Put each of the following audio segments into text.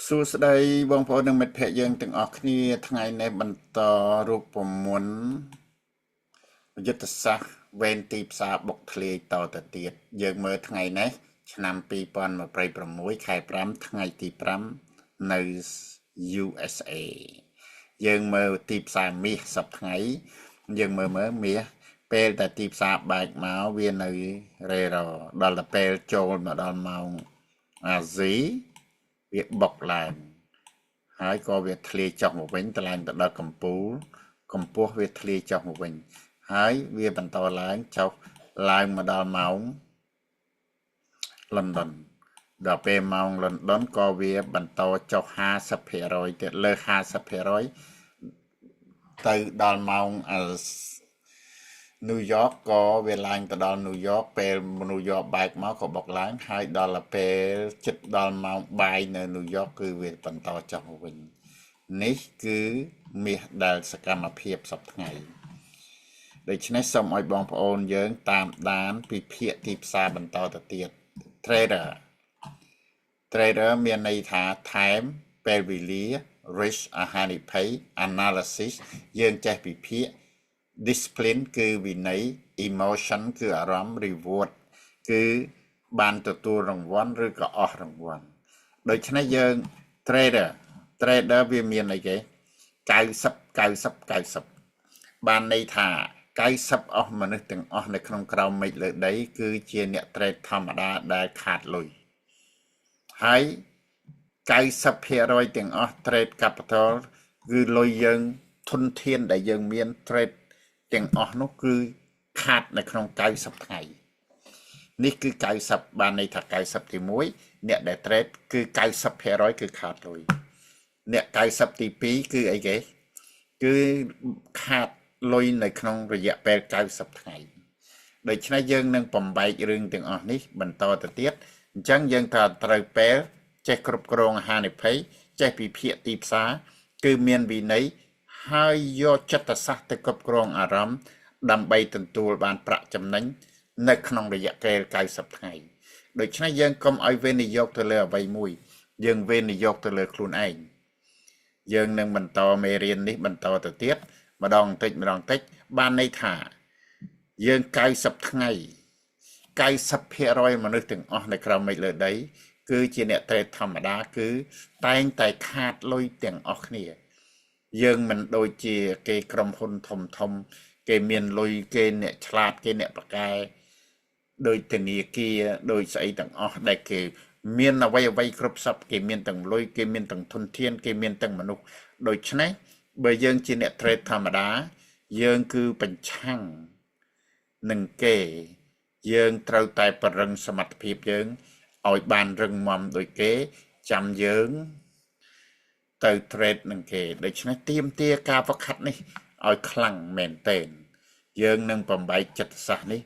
សួស្តីបងប្អូននិងមិត្តភ័ក្តិយើងទាំងអស់គ្នាថ្ងៃនេះបន្តរូបមន្តយុទ្ធសាស្ត្រវេនទីផ្សារបុកធ្លាយតទៅទៀតយើងមើលថ្ងៃនេះឆ្នាំ2026ខែ5ថ្ងៃទី5នៅ USA យើងមើលទីផ្សារមាសសប្តាហ៍ថ្ងៃយើងមើលមាសពេលតែទីផ្សារបែកមកវានៅរេរដល់តែពេលចូលមកដល់ម៉ោងអាស៊ីវាបុកឡើងហើយក៏វាធ្លាយចុះមកវិញទៅឡើងទៅដល់កម្ពស់វាធ្លាយចុះមកវិញហើយវាបន្តឡើងចុះឡើងមកដល់ម៉ោង London ដល់ពេលម៉ោង London ក៏វាបន្តចុះ 50% ទៀតលើ 50% ទៅដល់ម៉ោងNew York ក៏វាឡើងទៅដល់ New York ពេល New York បែកមកក៏បុកឡើងហើយដល់ពេលជិតដល់ម៉ោងបាយនៅ New York គឺវាបន្តចុះមកវិញនេះគឺមាសដែលសកម្មភាពសប្តាហ៍ថ្ងៃដូច្នេះសូមឲ្យបងប្អូនយើងតាមដានពីភាគទីផ្សារបន្តទៅទៀត Trader មានន័យថាថែមពេលវេលា risk អាហានិភ័យ analysis យើងចេះពីភាគdiscipline គឺវិន័យ emotion គឺអារម្មណ៍ reward គឺបានទទួលរង្វាន់ឬក៏អស់រង្វាន់ដូច្នេះយើង trader វាមានអីគេ90បានន័យថា90អស់មនុស្សទាំងអស់នៅក្នុងក្រោមមេឃលើដីគឺជាអ្នក trade ធម្មតាដែលខាតលុយហើយ90% ទាំងអស់ trade capital គឺលុយយើងធនធានដែលយើងមាន trade ទាំងអស់នោះគឺខាតនៅក្នុង90ថ្ងៃនេះគឺ90បានន័យថា90ទី1អ្នកដែល trade គឺ90% គឺខាតលុយអ្នក90ទី2គឺអីគេគឺខាតលុយនៅក្នុងរយៈពេល90ថ្ងៃដូច្នេះយើងនឹងបំបែករឿងទាំងអស់នេះបន្តទៅទៀតអញ្ចឹងយើងត្រូវពេលចេះគ្រប់គ្រងអាហានិភ័យចេះពិភាក្សាទីផ្សារគឺមានវិន័យហើយយកចិត្តសាស្ត្រទៅគ្រប់គ្រងអារម្មណ៍ដើម្បីទទួលបានប្រាក់ចំណេញនៅក្នុងរយៈពេល90ថ្ងៃដូច្នេះយើងកុំឲ្យវិនិយោគទៅលើអ្វីមួយយើងវិនិយោគទៅលើខ្លួនឯងយើងនឹងបន្តមេរៀននេះបន្តទៅទៀតម្ដងតិចបានន័យថាយើង90ថ្ងៃ90% មនុស្សទាំងអស់នៅក្រោមមេឃលើដីគឺជាអ្នកtradeធម្មតាគឺតែងតែខាតលុយទាំងអស់គ្នាយើងមិនដូចជាគេក្រុមហ៊ុនធំគេមានលុយគេអ្នកឆ្លាតគេអ្នកប្រកែដោយធនាគារដោយស្អីទាំងអស់ដែលគេមានអ្វីគ្រប់សពគេមានទាំងលុយគេមានទាំងធនធានគេមានទាំងមនុស្សដូច្នេះបើយើងជាអ្នក trade ធម្មតាយើងគឺបញ្ឆាំងនឹងគេយើងត្រូវតែបរិងសមត្ថភាពយើងឲ្យបានរឹងមាំដូចគេចាំយើងទៅ trade នឹងគេដូច្នេះទាមទារការវឹកហាត់នេះឲ្យខ្លាំងមែនទែនយើងនឹងបំបែកចិត្តសាស្ត្រនេះ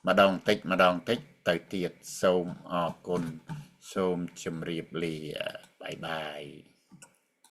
ម្ដងតិចទៅទៀតសូមអរគុណសូមជម្រាបលាបាយ